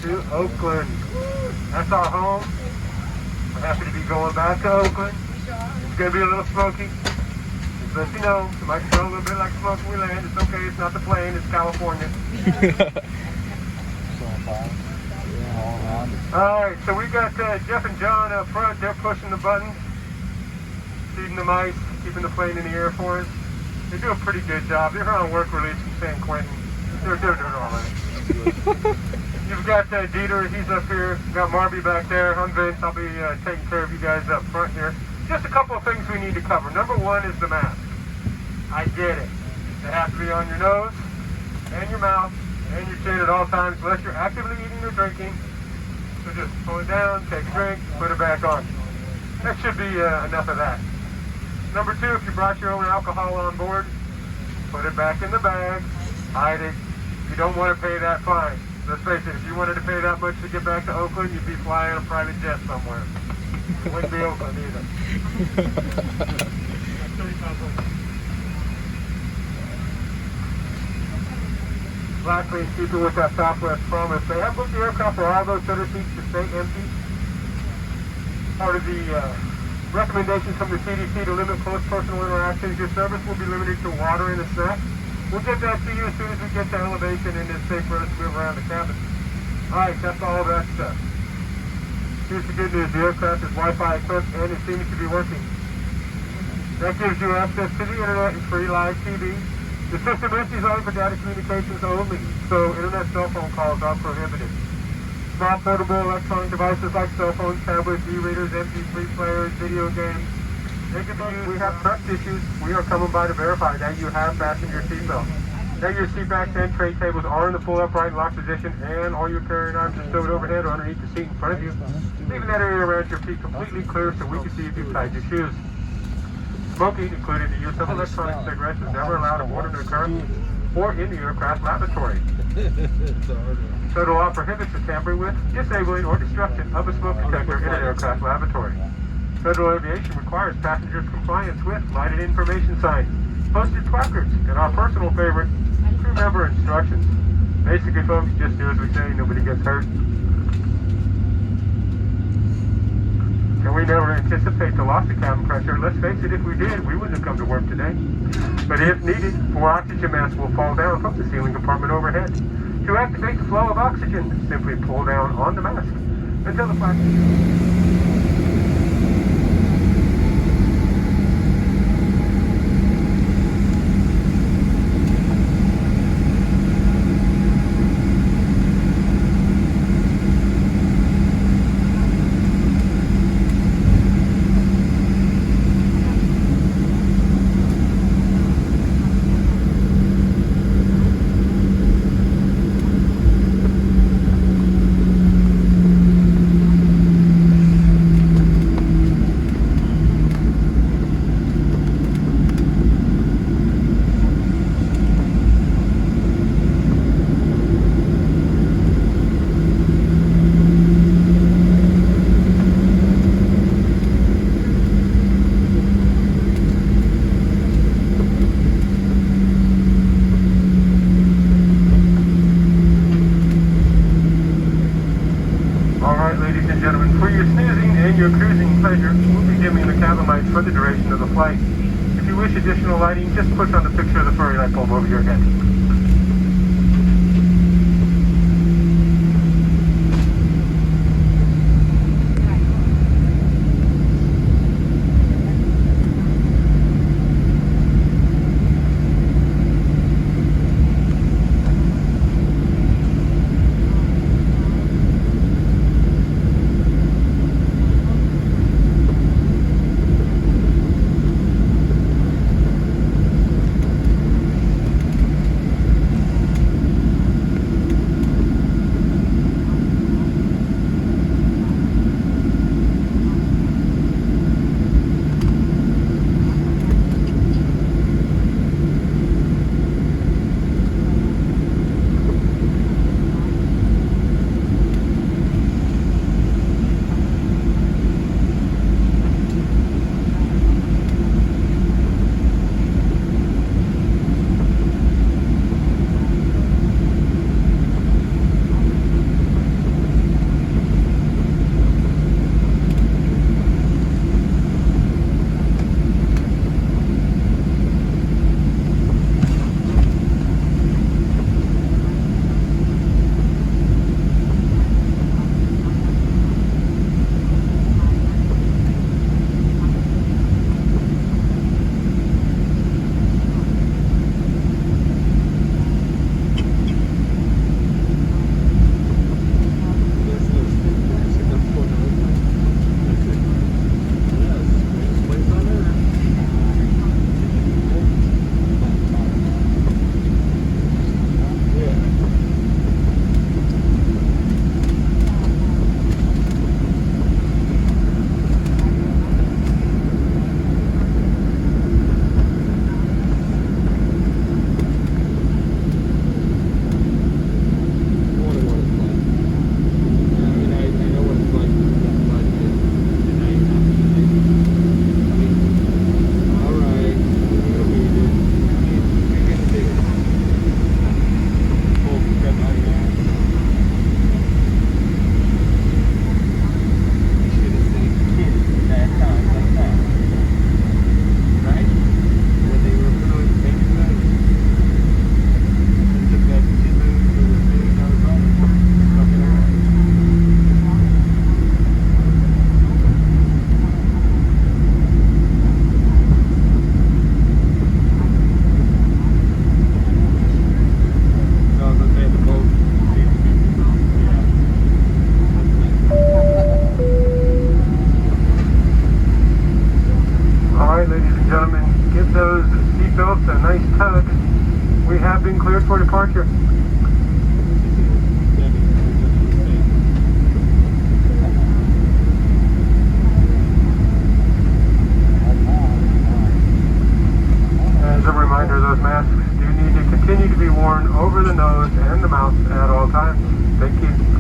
To Oakland. That's our home. We're happy to be going back to Oakland. It's going to be a little smoky. Just let you know, it might smell a little bit like smoke when we land. It's okay, it's not the plane, it's California. Alright, so we got Jeff and John up front. They're pushing the buttons, feeding the mice, keeping the plane in the air for us. They do a pretty good job. They're on work release from San Quentin. They're doing all right. You've got Dieter, he's up here. You've got Marby back there. I'm Vince. I'll be taking care of you guys up front here. Just a couple of things we need to cover. Number one is the mask. I get it. It has to be on your nose and your mouth and your chin at all times unless you're actively eating or drinking. So just pull it down, take a drink, put it back on. That should be enough of that. Number two, if you brought your own alcohol on board, put it back in the bag, hide it. You don't want to pay that fine. Let's face it, if you wanted to pay that much to get back to Oakland, you'd be flying a private jet somewhere. It wouldn't be Oakland either. Lastly, keeping with that Southwest promise, they have booked the aircraft for all those center seats to stay empty. Part of the recommendations from the CDC to limit close personal interactions, your service will be limited to water and a snack. We'll get that to you as soon as we get to elevation and it's safe for us to move around the cabin. Alright, that's all of that stuff. Here's the good news, the aircraft is Wi-Fi equipped and it seems to be working. That gives you access to the internet and free live TV. The system is designed for data communications only, so internet cell phone calls are prohibited. Small portable electronic devices like cell phones, tablets, e-readers, MP3 players, video games, they can be used. We have trust issues. We are coming by to verify that you have fastened your seatbelt, that your seat backs and tray tables are in the full upright lock position, and all your carrying items are stowed overhead or underneath the seat in front of you, leaving that area around your feet completely clear so we can see if you've tied your shoes. Smoking, including the use of electronic cigarettes, is never allowed aboard an aircraft or in the aircraft lavatory. Federal law prohibits the tampering with, disabling, or destruction of a smoke detector in an aircraft lavatory. Federal aviation requires passengers' compliance with lighted information signs, posted placards, and our personal favorite, crew member instructions. Basically, folks, just do as we say, nobody gets hurt. And we never anticipate the loss of cabin pressure. Let's face it, if we did, we wouldn't have come to work today. But if needed, 4 oxygen masks will fall down from the ceiling compartment overhead. To activate the flow of oxygen, simply pull down on the mask until the flash. Your cruising pleasure, we'll be dimming the cabin lights for the duration of the flight. If you wish additional lighting, just push on the picture of the furry light bulb over your head. Alright, ladies and gentlemen, give those seatbelts a nice tug. We have been cleared for departure. As a reminder, those masks do need to continue to be worn over the nose and the mouth at all times. Thank you.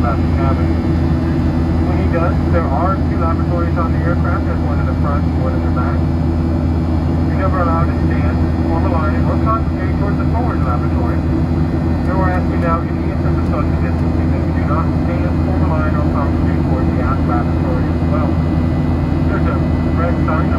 past the cabin. When he does, there are 2 lavatories on the aircraft. There's one in the front and one in the back. You're never allowed to stand, form a line, or congregate towards the forward lavatory. So we're asking now, in the interest of social distancing, that you do not stand, form a line, or congregate towards the aft lavatory as well. There's a red sign.